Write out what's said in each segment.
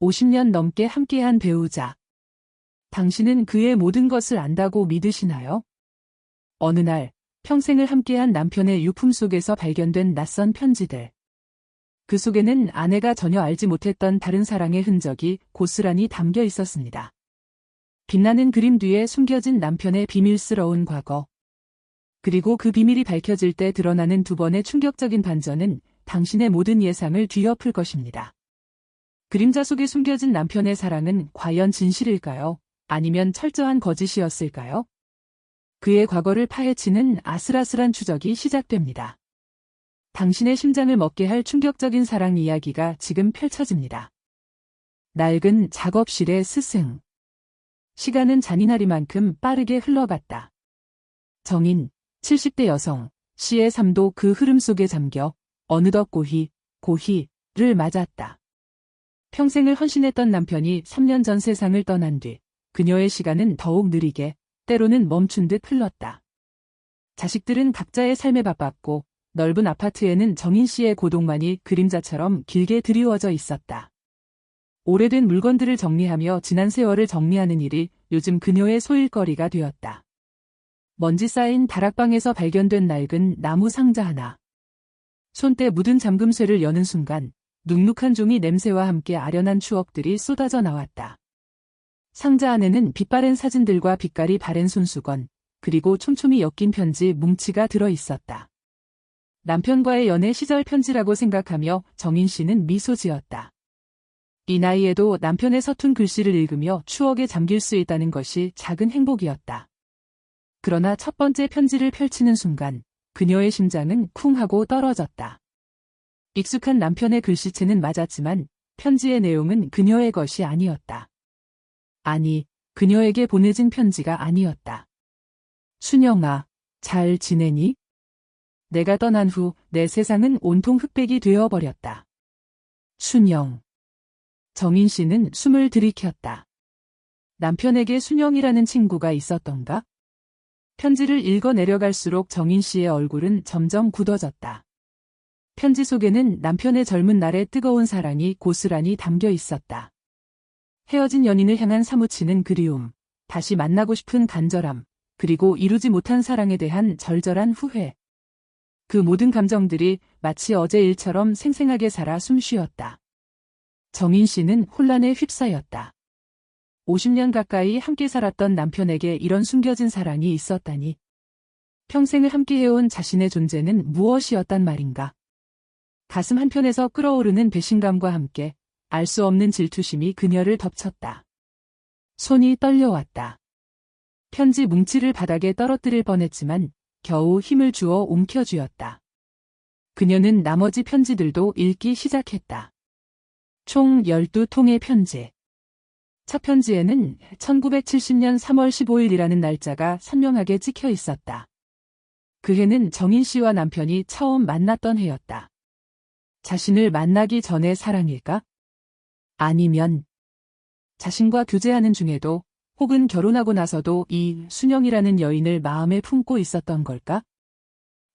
50년 넘게 함께한 배우자. 당신은 그의 모든 것을 안다고 믿으시나요? 어느 날 평생을 함께한 남편의 유품 속에서 발견된 낯선 편지들. 그 속에는 아내가 전혀 알지 못했던 다른 사랑의 흔적이 고스란히 담겨 있었습니다. 빛나는 그림 뒤에 숨겨진 남편의 비밀스러운 과거. 그리고 그 비밀이 밝혀질 때 드러나는 두 번의 충격적인 반전은 당신의 모든 예상을 뒤엎을 것입니다. 그림자 속에 숨겨진 남편의 사랑은 과연 진실일까요? 아니면 철저한 거짓이었을까요? 그의 과거를 파헤치는 아슬아슬한 추적이 시작됩니다. 당신의 심장을 먹게 할 충격적인 사랑 이야기가 지금 펼쳐집니다. 낡은 작업실의 스승. 시간은 잔인하리만큼 빠르게 흘러갔다. 정인, 70대 여성, 시의 삶도 그 흐름 속에 잠겨 어느덧 고희를 맞았다. 평생을 헌신했던 남편이 3년 전 세상을 떠난 뒤 그녀의 시간은 더욱 느리게, 때로는 멈춘 듯 흘렀다. 자식들은 각자의 삶에 바빴고 넓은 아파트에는 정인 씨의 고독만이 그림자처럼 길게 드리워져 있었다. 오래된 물건들을 정리하며 지난 세월을 정리하는 일이 요즘 그녀의 소일거리가 되었다. 먼지 쌓인 다락방에서 발견된 낡은 나무 상자 하나. 손때 묻은 잠금쇠를 여는 순간 눅눅한 종이 냄새와 함께 아련한 추억들이 쏟아져 나왔다. 상자 안에는 빛바랜 사진들과 빛깔이 바랜 손수건, 그리고 촘촘히 엮인 편지 뭉치가 들어 있었다. 남편과의 연애 시절 편지라고 생각하며 정인 씨는 미소 지었다. 이 나이에도 남편의 서툰 글씨를 읽으며 추억에 잠길 수 있다는 것이 작은 행복이었다. 그러나 첫 번째 편지를 펼치는 순간 그녀의 심장은 쿵 하고 떨어졌다. 익숙한 남편의 글씨체는 맞았지만 편지의 내용은 그녀의 것이 아니었다. 아니, 그녀에게 보내진 편지가 아니었다. 순영아, 잘 지내니? 내가 떠난 후 내 세상은 온통 흑백이 되어버렸다. 순영. 정인 씨는 숨을 들이켰다. 남편에게 순영이라는 친구가 있었던가? 편지를 읽어 내려갈수록 정인 씨의 얼굴은 점점 굳어졌다. 편지 속에는 남편의 젊은 날의 뜨거운 사랑이 고스란히 담겨 있었다. 헤어진 연인을 향한 사무치는 그리움, 다시 만나고 싶은 간절함, 그리고 이루지 못한 사랑에 대한 절절한 후회. 그 모든 감정들이 마치 어제 일처럼 생생하게 살아 숨쉬었다. 정인 씨는 혼란에 휩싸였다. 50년 가까이 함께 살았던 남편에게 이런 숨겨진 사랑이 있었다니. 평생을 함께해온 자신의 존재는 무엇이었단 말인가. 가슴 한편에서 끓어오르는 배신감과 함께 알 수 없는 질투심이 그녀를 덮쳤다. 손이 떨려왔다. 편지 뭉치를 바닥에 떨어뜨릴 뻔했지만 겨우 힘을 주어 움켜쥐었다. 그녀는 나머지 편지들도 읽기 시작했다. 총 12통의 편지. 첫 편지에는 1970년 3월 15일이라는 날짜가 선명하게 찍혀 있었다. 그 해는 정인 씨와 남편이 처음 만났던 해였다. 자신을 만나기 전의 사랑일까? 아니면 자신과 교제하는 중에도 혹은 결혼하고 나서도 이 순영이라는 여인을 마음에 품고 있었던 걸까?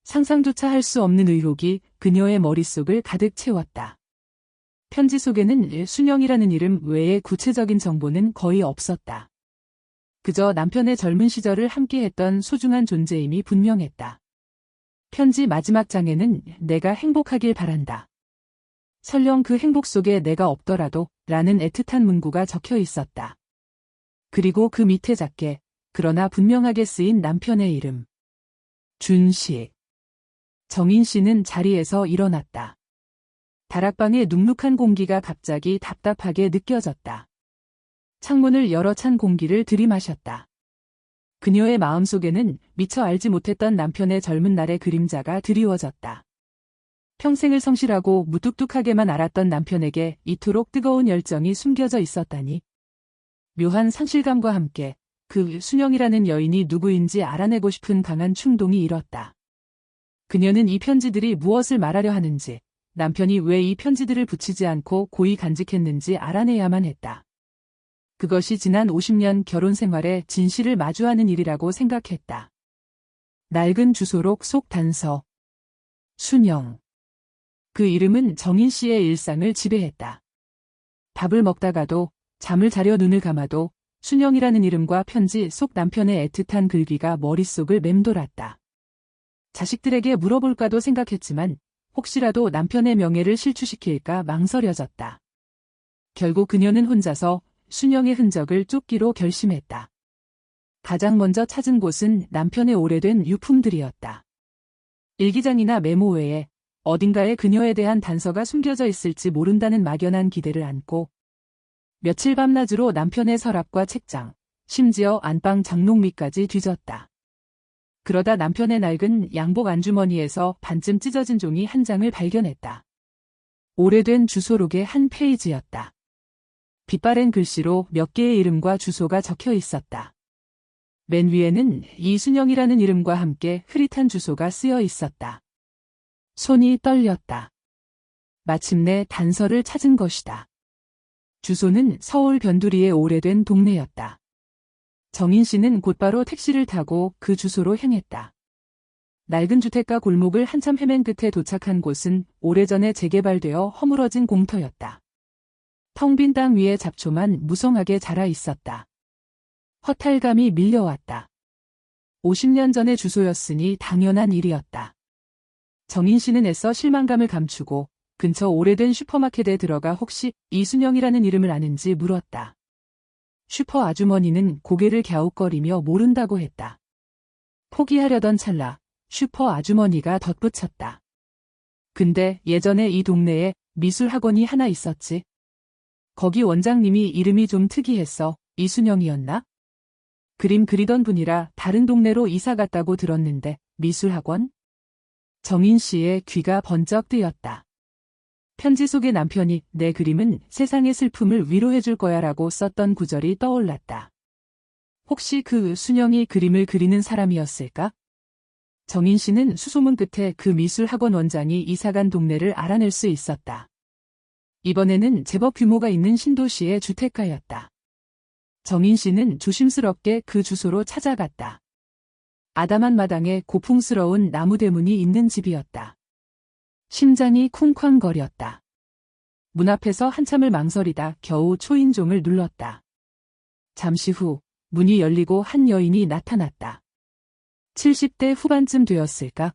상상조차 할 수 없는 의혹이 그녀의 머릿속을 가득 채웠다. 편지 속에는 순영이라는 이름 외에 구체적인 정보는 거의 없었다. 그저 남편의 젊은 시절을 함께했던 소중한 존재임이 분명했다. 편지 마지막 장에는 내가 행복하길 바란다. 설령 그 행복 속에 내가 없더라도 라는 애틋한 문구가 적혀 있었다. 그리고 그 밑에 작게 그러나 분명하게 쓰인 남편의 이름. 준식. 정인 씨는 자리에서 일어났다. 다락방의 눅눅한 공기가 갑자기 답답하게 느껴졌다. 창문을 열어 찬 공기를 들이마셨다. 그녀의 마음속에는 미처 알지 못했던 남편의 젊은 날의 그림자가 드리워졌다. 평생을 성실하고 무뚝뚝하게만 알았던 남편에게 이토록 뜨거운 열정이 숨겨져 있었다니. 묘한 상실감과 함께 그 순영이라는 여인이 누구인지 알아내고 싶은 강한 충동이 일었다. 그녀는 이 편지들이 무엇을 말하려 하는지, 남편이 왜 이 편지들을 붙이지 않고 고이 간직했는지 알아내야만 했다. 그것이 지난 50년 결혼 생활의 진실을 마주하는 일이라고 생각했다. 낡은 주소록 속 단서. 순영. 그 이름은 정인 씨의 일상을 지배했다. 밥을 먹다가도, 잠을 자려 눈을 감아도 순영이라는 이름과 편지 속 남편의 애틋한 글귀가 머릿속을 맴돌았다. 자식들에게 물어볼까도 생각했지만 혹시라도 남편의 명예를 실추시킬까 망설여졌다. 결국 그녀는 혼자서 순영의 흔적을 쫓기로 결심했다. 가장 먼저 찾은 곳은 남편의 오래된 유품들이었다. 일기장이나 메모 외에 어딘가에 그녀에 대한 단서가 숨겨져 있을지 모른다는 막연한 기대를 안고 며칠 밤낮으로 남편의 서랍과 책장, 심지어 안방 장롱 밑까지 뒤졌다. 그러다 남편의 낡은 양복 안주머니에서 반쯤 찢어진 종이 한 장을 발견했다. 오래된 주소록의 한 페이지였다. 빛바랜 글씨로 몇 개의 이름과 주소가 적혀 있었다. 맨 위에는 이순영이라는 이름과 함께 흐릿한 주소가 쓰여 있었다. 손이 떨렸다. 마침내 단서를 찾은 것이다. 주소는 서울 변두리의 오래된 동네였다. 정인 씨는 곧바로 택시를 타고 그 주소로 향했다. 낡은 주택가 골목을 한참 헤맨 끝에 도착한 곳은 오래전에 재개발되어 허물어진 공터였다. 텅 빈 땅 위에 잡초만 무성하게 자라 있었다. 허탈감이 밀려왔다. 50년 전의 주소였으니 당연한 일이었다. 정인 씨는 애써 실망감을 감추고 근처 오래된 슈퍼마켓에 들어가 혹시 이순영이라는 이름을 아는지 물었다. 슈퍼 아주머니는 고개를 갸웃거리며 모른다고 했다. 포기하려던 찰나 슈퍼 아주머니가 덧붙였다. 근데 예전에 이 동네에 미술학원이 하나 있었지. 거기 원장님이 이름이 좀 특이했어. 이순영이었나? 그림 그리던 분이라 다른 동네로 이사 갔다고 들었는데 미술학원? 정인 씨의 귀가 번쩍 뜨였다. 편지 속의 남편이 내 그림은 세상의 슬픔을 위로해줄 거야 라고 썼던 구절이 떠올랐다. 혹시 그 순영이 그림을 그리는 사람이었을까? 정인 씨는 수소문 끝에 그 미술학원 원장이 이사간 동네를 알아낼 수 있었다. 이번에는 제법 규모가 있는 신도시의 주택가였다. 정인 씨는 조심스럽게 그 주소로 찾아갔다. 아담한 마당에 고풍스러운 나무 대문이 있는 집이었다. 심장이 쿵쾅거렸다. 문 앞에서 한참을 망설이다 겨우 초인종을 눌렀다. 잠시 후 문이 열리고 한 여인이 나타났다. 70대 후반쯤 되었을까?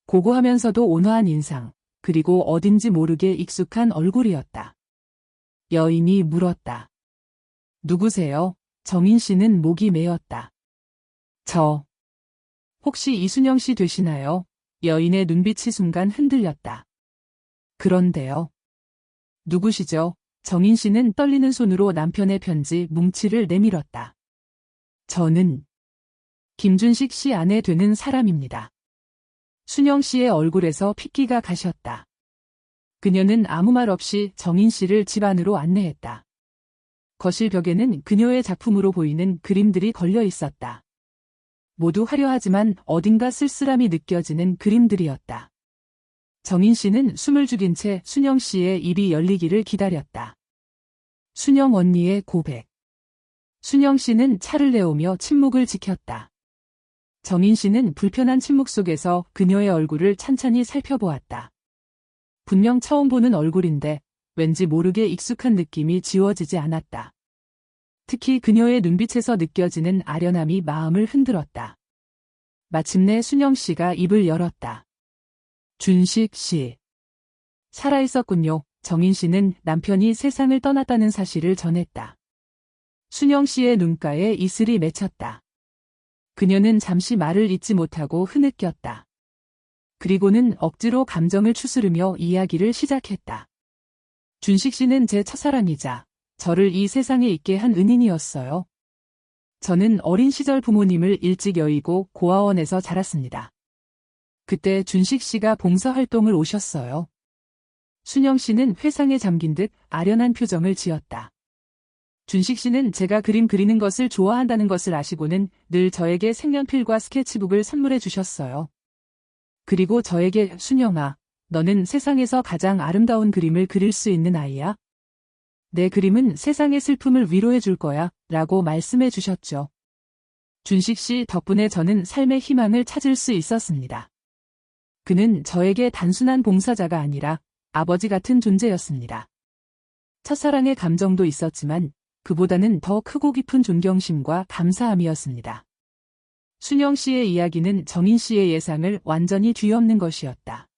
고고하면서도 온화한 인상, 그리고 어딘지 모르게 익숙한 얼굴이었다. 여인이 물었다. 누구세요? 정인 씨는 목이 메었다. 저. 혹시 이순영 씨 되시나요? 여인의 눈빛이 순간 흔들렸다. 그런데요. 누구시죠? 정인 씨는 떨리는 손으로 남편의 편지 뭉치를 내밀었다. 저는 김준식 씨 아내 되는 사람입니다. 순영 씨의 얼굴에서 핏기가 가셨다. 그녀는 아무 말 없이 정인 씨를 집 안으로 안내했다. 거실 벽에는 그녀의 작품으로 보이는 그림들이 걸려 있었다. 모두 화려하지만 어딘가 쓸쓸함이 느껴지는 그림들이었다. 정인 씨는 숨을 죽인 채 순영 씨의 입이 열리기를 기다렸다. 순영 언니의 고백. 순영 씨는 차를 내오며 침묵을 지켰다. 정인 씨는 불편한 침묵 속에서 그녀의 얼굴을 찬찬히 살펴보았다. 분명 처음 보는 얼굴인데 왠지 모르게 익숙한 느낌이 지워지지 않았다. 특히 그녀의 눈빛에서 느껴지는 아련함이 마음을 흔들었다. 마침내 순영 씨가 입을 열었다. 준식 씨. 살아있었군요. 정인 씨는 남편이 세상을 떠났다는 사실을 전했다. 순영 씨의 눈가에 이슬이 맺혔다. 그녀는 잠시 말을 잇지 못하고 흐느꼈다. 그리고는 억지로 감정을 추스르며 이야기를 시작했다. 준식 씨는 제 첫사랑이자 저를 이 세상에 있게 한 은인이었어요. 저는 어린 시절 부모님을 일찍 여의고 고아원에서 자랐습니다. 그때 준식 씨가 봉사활동을 오셨어요. 순영 씨는 회상에 잠긴 듯 아련한 표정을 지었다. 준식 씨는 제가 그림 그리는 것을 좋아한다는 것을 아시고는 늘 저에게 색연필과 스케치북을 선물해 주셨어요. 그리고 저에게 순영아, 너는 세상에서 가장 아름다운 그림을 그릴 수 있는 아이야. 내 그림은 세상의 슬픔을 위로해 줄 거야 라고 말씀해 주셨죠. 준식 씨 덕분에 저는 삶의 희망을 찾을 수 있었습니다. 그는 저에게 단순한 봉사자가 아니라 아버지 같은 존재였습니다. 첫사랑의 감정도 있었지만 그보다는 더 크고 깊은 존경심과 감사함이었습니다. 순영 씨의 이야기는 정인 씨의 예상을 완전히 뒤엎는 것이었다.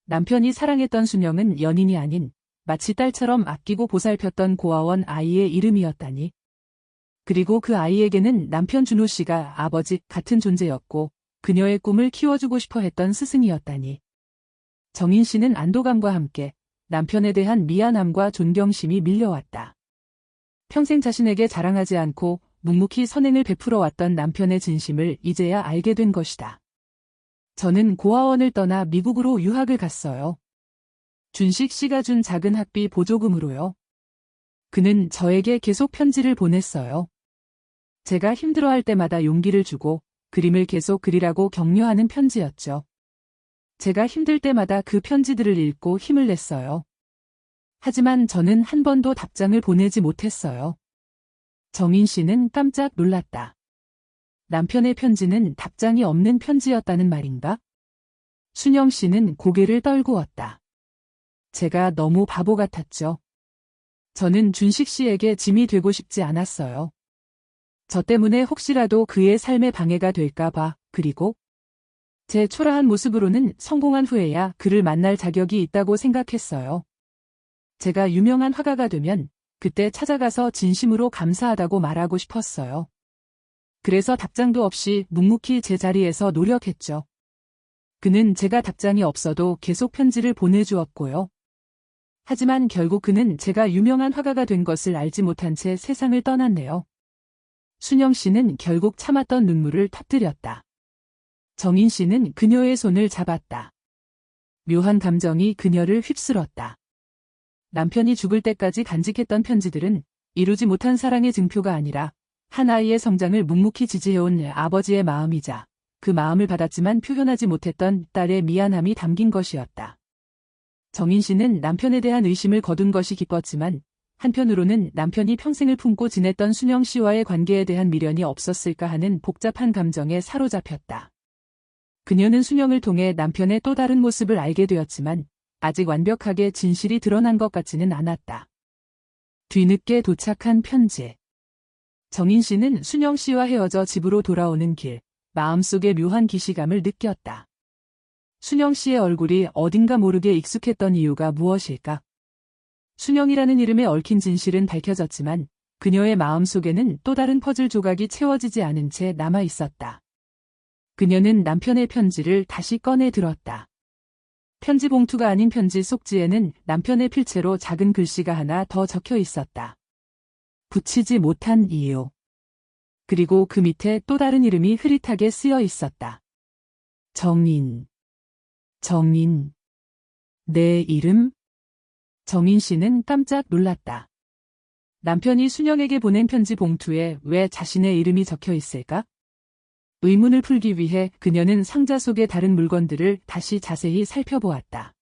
남편이 사랑했던 순영은 연인이 아닌 마치 딸처럼 아끼고 보살폈던 고아원 아이의 이름이었다니. 그리고 그 아이에게는 남편 준호 씨가 아버지 같은 존재였고 그녀의 꿈을 키워주고 싶어 했던 스승이었다니. 정인 씨는 안도감과 함께 남편에 대한 미안함과 존경심이 밀려왔다. 평생 자신에게 자랑하지 않고 묵묵히 선행을 베풀어 왔던 남편의 진심을 이제야 알게 된 것이다. 저는 고아원을 떠나 미국으로 유학을 갔어요. 준식 씨가 준 작은 학비 보조금으로요. 그는 저에게 계속 편지를 보냈어요. 제가 힘들어할 때마다 용기를 주고 그림을 계속 그리라고 격려하는 편지였죠. 제가 힘들 때마다 그 편지들을 읽고 힘을 냈어요. 하지만 저는 한 번도 답장을 보내지 못했어요. 정인 씨는 깜짝 놀랐다. 남편의 편지는 답장이 없는 편지였다는 말인가? 순영 씨는 고개를 떨구었다. 제가 너무 바보 같았죠. 저는 준식 씨에게 짐이 되고 싶지 않았어요. 저 때문에 혹시라도 그의 삶에 방해가 될까 봐. 그리고 제 초라한 모습으로는 성공한 후에야 그를 만날 자격이 있다고 생각했어요. 제가 유명한 화가가 되면 그때 찾아가서 진심으로 감사하다고 말하고 싶었어요. 그래서 답장도 없이 묵묵히 제 자리에서 노력했죠. 그는 제가 답장이 없어도 계속 편지를 보내주었고요. 하지만 결국 그는 제가 유명한 화가가 된 것을 알지 못한 채 세상을 떠났네요. 순영 씨는 결국 참았던 눈물을 터뜨렸다. 정인 씨는 그녀의 손을 잡았다. 묘한 감정이 그녀를 휩쓸었다. 남편이 죽을 때까지 간직했던 편지들은 이루지 못한 사랑의 증표가 아니라 한 아이의 성장을 묵묵히 지지해온 아버지의 마음이자 그 마음을 받았지만 표현하지 못했던 딸의 미안함이 담긴 것이었다. 정인 씨는 남편에 대한 의심을 거둔 것이 기뻤지만 한편으로는 남편이 평생을 품고 지냈던 순영 씨와의 관계에 대한 미련이 없었을까 하는 복잡한 감정에 사로잡혔다. 그녀는 순영을 통해 남편의 또 다른 모습을 알게 되었지만 아직 완벽하게 진실이 드러난 것 같지는 않았다. 뒤늦게 도착한 편지. 정인 씨는 순영 씨와 헤어져 집으로 돌아오는 길, 마음속에 묘한 기시감을 느꼈다. 순영 씨의 얼굴이 어딘가 모르게 익숙했던 이유가 무엇일까? 순영이라는 이름에 얽힌 진실은 밝혀졌지만 그녀의 마음속에는 또 다른 퍼즐 조각이 채워지지 않은 채 남아 있었다. 그녀는 남편의 편지를 다시 꺼내 들었다. 편지 봉투가 아닌 편지 속지에는 남편의 필체로 작은 글씨가 하나 더 적혀 있었다. 붙이지 못한 이유. 그리고 그 밑에 또 다른 이름이 흐릿하게 쓰여 있었다. 정인. 정인. 내 이름? 정인 씨는 깜짝 놀랐다. 남편이 순영에게 보낸 편지 봉투에 왜 자신의 이름이 적혀 있을까? 의문을 풀기 위해 그녀는 상자 속의 다른 물건들을 다시 자세히 살펴보았다.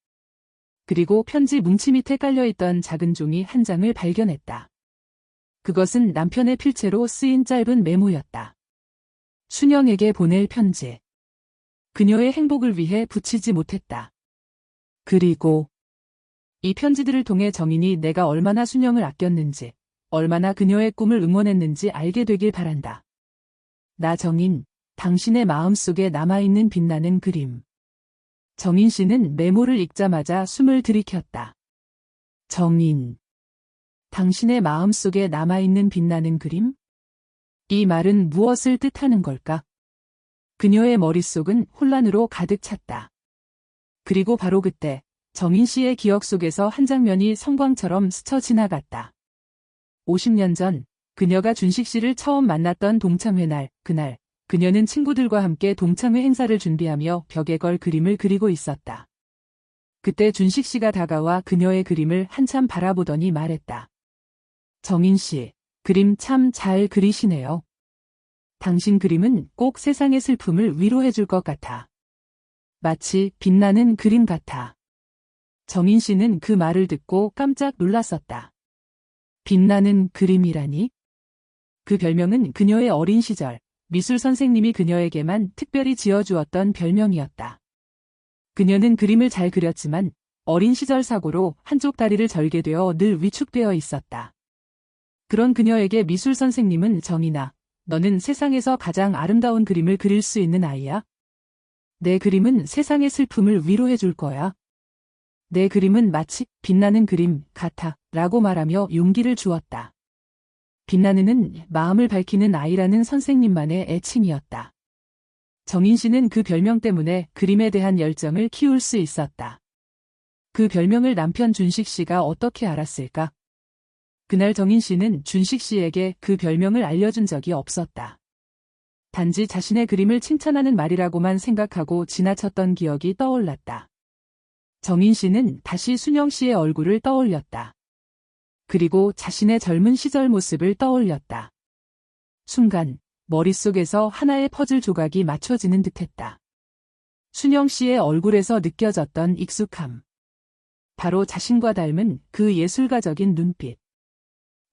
그리고 편지 뭉치 밑에 깔려있던 작은 종이 한 장을 발견했다. 그것은 남편의 필체로 쓰인 짧은 메모였다. 순영에게 보낼 편지. 그녀의 행복을 위해 붙이지 못했다. 그리고 이 편지들을 통해 정인이 내가 얼마나 순영을 아꼈는지, 얼마나 그녀의 꿈을 응원했는지 알게 되길 바란다. 나 정인, 당신의 마음속에 남아있는 빛나는 그림. 정인 씨는 메모를 읽자마자 숨을 들이켰다. 정인. 당신의 마음속에 남아있는 빛나는 그림? 이 말은 무엇을 뜻하는 걸까? 그녀의 머릿속은 혼란으로 가득 찼다. 그리고 바로 그때 정인 씨의 기억 속에서 한 장면이 성광처럼 스쳐 지나갔다. 50년 전 그녀가 준식 씨를 처음 만났던 동창회 날, 그날 그녀는 친구들과 함께 동창회 행사를 준비하며 벽에 걸 그림을 그리고 있었다. 그때 준식 씨가 다가와 그녀의 그림을 한참 바라보더니 말했다. 정인 씨, 그림 참 잘 그리시네요. 당신 그림은 꼭 세상의 슬픔을 위로해 줄 것 같아. 마치 빛나는 그림 같아. 정인 씨는 그 말을 듣고 깜짝 놀랐었다. 빛나는 그림이라니? 그 별명은 그녀의 어린 시절 미술 선생님이 그녀에게만 특별히 지어주었던 별명이었다. 그녀는 그림을 잘 그렸지만 어린 시절 사고로 한쪽 다리를 절게 되어 늘 위축되어 있었다. 그런 그녀에게 미술 선생님은 정인아, 너는 세상에서 가장 아름다운 그림을 그릴 수 있는 아이야. 내 그림은 세상의 슬픔을 위로해 줄 거야. 내 그림은 마치 빛나는 그림 같아 라고 말하며 용기를 주었다. 빛나는은 마음을 밝히는 아이라는 선생님만의 애칭이었다. 정인 씨는 그 별명 때문에 그림에 대한 열정을 키울 수 있었다. 그 별명을 남편 준식 씨가 어떻게 알았을까? 그날 정인 씨는 준식 씨에게 그 별명을 알려준 적이 없었다. 단지 자신의 그림을 칭찬하는 말이라고만 생각하고 지나쳤던 기억이 떠올랐다. 정인 씨는 다시 순영 씨의 얼굴을 떠올렸다. 그리고 자신의 젊은 시절 모습을 떠올렸다. 순간 머릿속에서 하나의 퍼즐 조각이 맞춰지는 듯했다. 순영 씨의 얼굴에서 느껴졌던 익숙함. 바로 자신과 닮은 그 예술가적인 눈빛.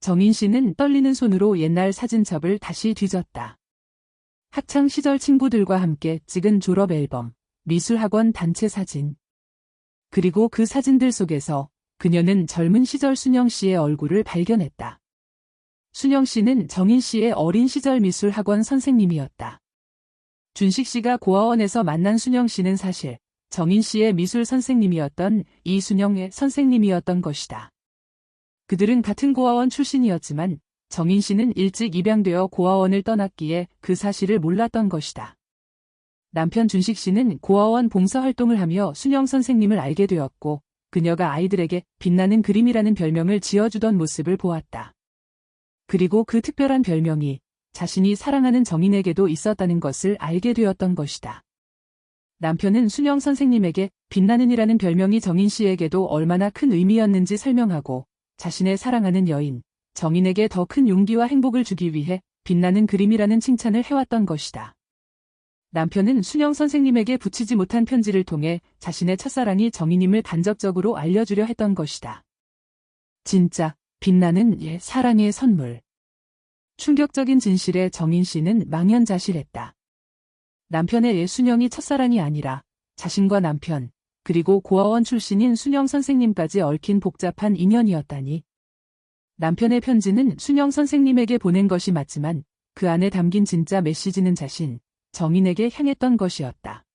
정인 씨는 떨리는 손으로 옛날 사진첩을 다시 뒤졌다. 학창 시절 친구들과 함께 찍은 졸업 앨범, 미술학원 단체 사진. 그리고 그 사진들 속에서 그녀는 젊은 시절 순영 씨의 얼굴을 발견했다. 순영 씨는 정인 씨의 어린 시절 미술학원 선생님이었다. 준식 씨가 고아원에서 만난 순영 씨는 사실 정인 씨의 미술 선생님이었던 이순영의 선생님이었던 것이다. 그들은 같은 고아원 출신이었지만 정인 씨는 일찍 입양되어 고아원을 떠났기에 그 사실을 몰랐던 것이다. 남편 준식 씨는 고아원 봉사활동을 하며 순영 선생님을 알게 되었고 그녀가 아이들에게 빛나는 그림이라는 별명을 지어주던 모습을 보았다. 그리고 그 특별한 별명이 자신이 사랑하는 정인에게도 있었다는 것을 알게 되었던 것이다. 남편은 순영 선생님에게 빛나는이라는 별명이 정인 씨에게도 얼마나 큰 의미였는지 설명하고 자신의 사랑하는 여인, 정인에게 더 큰 용기와 행복을 주기 위해 빛나는 그림이라는 칭찬을 해왔던 것이다. 남편은 순영 선생님에게 붙이지 못한 편지를 통해 자신의 첫사랑이 정인임을 간접적으로 알려주려 했던 것이다. 진짜 빛나는 사랑의 선물. 충격적인 진실에 정인 씨는 망연자실했다. 남편의 순영이 첫사랑이 아니라 자신과 남편, 그리고 고아원 출신인 순영 선생님까지 얽힌 복잡한 인연이었다니. 남편의 편지는 순영 선생님에게 보낸 것이 맞지만 그 안에 담긴 진짜 메시지는 자신, 정인에게 향했던 것이었다.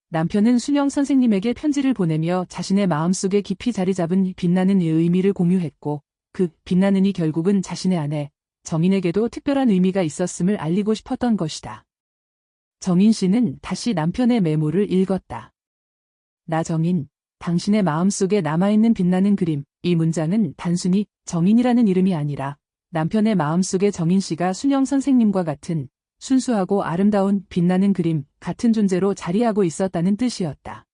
남편은 순영 선생님에게 편지를 보내며 자신의 마음속에 깊이 자리 잡은 빛나는 의미를 공유했고 그 빛나는이 결국은 자신의 아내, 정인에게도 특별한 의미가 있었음을 알리고 싶었던 것이다. 정인 씨는 다시 남편의 메모를 읽었다. 나 정인, 당신의 마음속에 남아있는 빛나는 그림. 이 문장은 단순히 정인이라는 이름이 아니라 남편의 마음속에 정인 씨가 순영 선생님과 같은 순수하고 아름다운 빛나는 그림 같은 존재로 자리하고 있었다는 뜻이었다.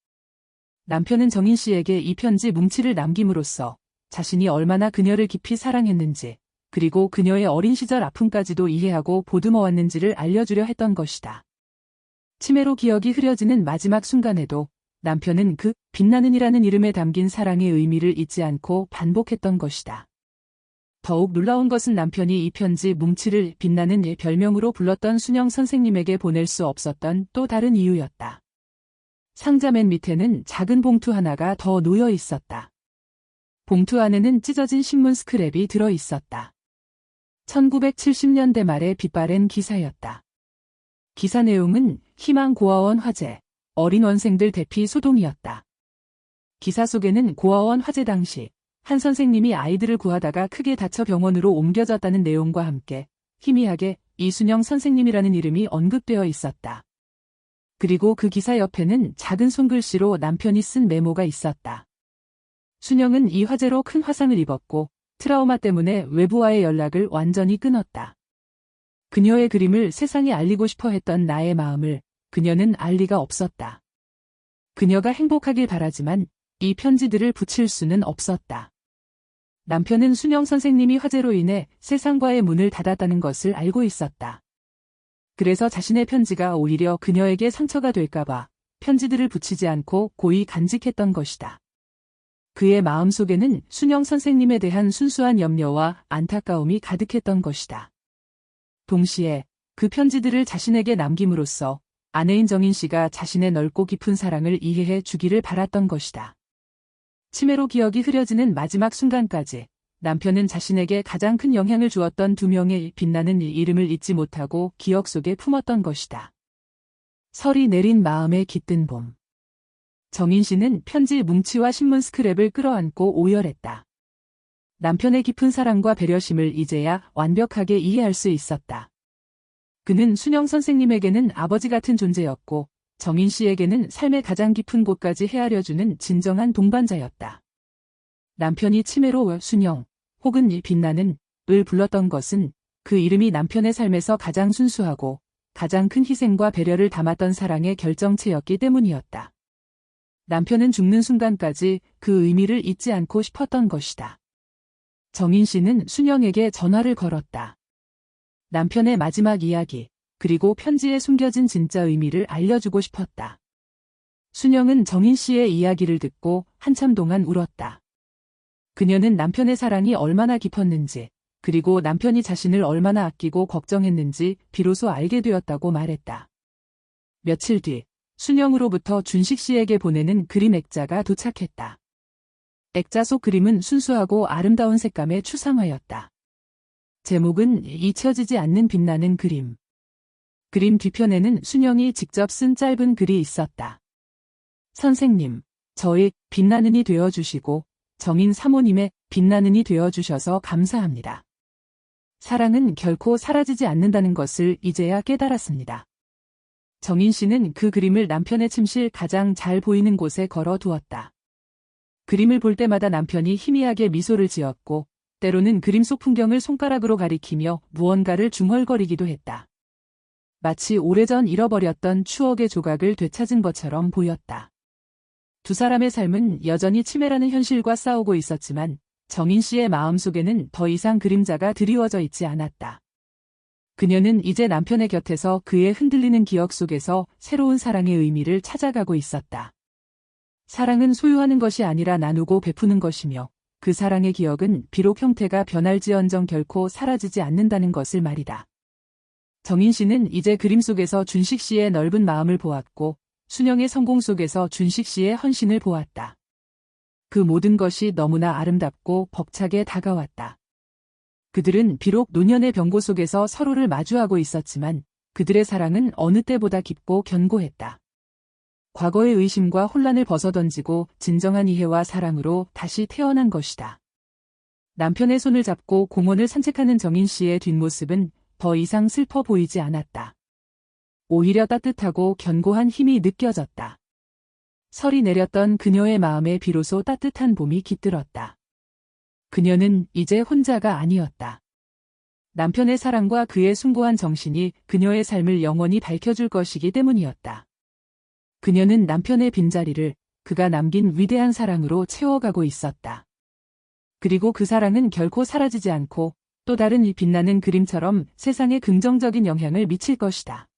남편은 정인 씨에게 이 편지 뭉치를 남김으로써 자신이 얼마나 그녀를 깊이 사랑했는지 그리고 그녀의 어린 시절 아픔까지도 이해하고 보듬어왔는지를 알려주려 했던 것이다. 치매로 기억이 흐려지는 마지막 순간에도 남편은 그 빛나는이라는 이름에 담긴 사랑의 의미를 잊지 않고 반복했던 것이다. 더욱 놀라운 것은 남편이 이 편지 뭉치를 빛나는 별명으로 불렀던 순영 선생님에게 보낼 수 없었던 또 다른 이유였다. 상자 맨 밑에는 작은 봉투 하나가 더 놓여 있었다. 봉투 안에는 찢어진 신문 스크랩이 들어 있었다. 1970년대 말의 빛바랜 기사였다. 기사 내용은 희망 고아원 화재, 어린 원생들 대피 소동이었다. 기사 속에는 고아원 화재 당시 한 선생님이 아이들을 구하다가 크게 다쳐 병원으로 옮겨졌다는 내용과 함께 희미하게 이순영 선생님이라는 이름이 언급되어 있었다. 그리고 그 기사 옆에는 작은 손글씨로 남편이 쓴 메모가 있었다. 순영은 이 화재로 큰 화상을 입었고 트라우마 때문에 외부와의 연락을 완전히 끊었다. 그녀의 그림을 세상에 알리고 싶어 했던 나의 마음을 그녀는 알 리가 없었다. 그녀가 행복하길 바라지만 이 편지들을 붙일 수는 없었다. 남편은 순영 선생님이 화재로 인해 세상과의 문을 닫았다는 것을 알고 있었다. 그래서 자신의 편지가 오히려 그녀에게 상처가 될까봐 편지들을 붙이지 않고 고이 간직했던 것이다. 그의 마음속에는 순영 선생님에 대한 순수한 염려와 안타까움이 가득했던 것이다. 동시에 그 편지들을 자신에게 남김으로써 아내인 정인 씨가 자신의 넓고 깊은 사랑을 이해해 주기를 바랐던 것이다. 치매로 기억이 흐려지는 마지막 순간까지 남편은 자신에게 가장 큰 영향을 주었던 두 명의 빛나는 이름을 잊지 못하고 기억 속에 품었던 것이다. 설이 내린 마음에 깃든 봄. 정인 씨는 편지 뭉치와 신문 스크랩을 끌어안고 오열했다. 남편의 깊은 사랑과 배려심을 이제야 완벽하게 이해할 수 있었다. 그는 순영 선생님에게는 아버지 같은 존재였고 정인 씨에게는 삶의 가장 깊은 곳까지 헤아려주는 진정한 동반자였다. 남편이 치매로 순영 혹은 빛나는 을 불렀던 것은 그 이름이 남편의 삶에서 가장 순수하고 가장 큰 희생과 배려를 담았던 사랑의 결정체였기 때문이었다. 남편은 죽는 순간까지 그 의미를 잊지 않고 싶었던 것이다. 정인 씨는 순영에게 전화를 걸었다. 남편의 마지막 이야기, 그리고 편지에 숨겨진 진짜 의미를 알려주고 싶었다. 순영은 정인 씨의 이야기를 듣고 한참 동안 울었다. 그녀는 남편의 사랑이 얼마나 깊었는지, 그리고 남편이 자신을 얼마나 아끼고 걱정했는지 비로소 알게 되었다고 말했다. 며칠 뒤, 순영으로부터 준식 씨에게 보내는 그림 액자가 도착했다. 액자 속 그림은 순수하고 아름다운 색감의 추상화였다. 제목은 잊혀지지 않는 빛나는 그림. 그림 뒤편에는 순영이 직접 쓴 짧은 글이 있었다. 선생님, 저의 빛나는이 되어주시고 정인 사모님의 빛나는이 되어주셔서 감사합니다. 사랑은 결코 사라지지 않는다는 것을 이제야 깨달았습니다. 정인 씨는 그 그림을 남편의 침실 가장 잘 보이는 곳에 걸어두었다. 그림을 볼 때마다 남편이 희미하게 미소를 지었고 때로는 그림 속 풍경을 손가락으로 가리키며 무언가를 중얼거리기도 했다. 마치 오래전 잃어버렸던 추억의 조각을 되찾은 것처럼 보였다. 두 사람의 삶은 여전히 치매라는 현실과 싸우고 있었지만 정인 씨의 마음속에는 더 이상 그림자가 드리워져 있지 않았다. 그녀는 이제 남편의 곁에서 그의 흔들리는 기억 속에서 새로운 사랑의 의미를 찾아가고 있었다. 사랑은 소유하는 것이 아니라 나누고 베푸는 것이며 그 사랑의 기억은 비록 형태가 변할지언정 결코 사라지지 않는다는 것을 말이다. 정인 씨는 이제 그림 속에서 준식 씨의 넓은 마음을 보았고 순영의 성공 속에서 준식 씨의 헌신을 보았다. 그 모든 것이 너무나 아름답고 벅차게 다가왔다. 그들은 비록 노년의 병고 속에서 서로를 마주하고 있었지만 그들의 사랑은 어느 때보다 깊고 견고했다. 과거의 의심과 혼란을 벗어던지고 진정한 이해와 사랑으로 다시 태어난 것이다. 남편의 손을 잡고 공원을 산책하는 정인 씨의 뒷모습은 더 이상 슬퍼 보이지 않았다. 오히려 따뜻하고 견고한 힘이 느껴졌다. 설이 내렸던 그녀의 마음에 비로소 따뜻한 봄이 깃들었다. 그녀는 이제 혼자가 아니었다. 남편의 사랑과 그의 숭고한 정신이 그녀의 삶을 영원히 밝혀줄 것이기 때문이었다. 그녀는 남편의 빈자리를 그가 남긴 위대한 사랑으로 채워가고 있었다. 그리고 그 사랑은 결코 사라지지 않고 또 다른 이 빛나는 그림처럼 세상에 긍정적인 영향을 미칠 것이다.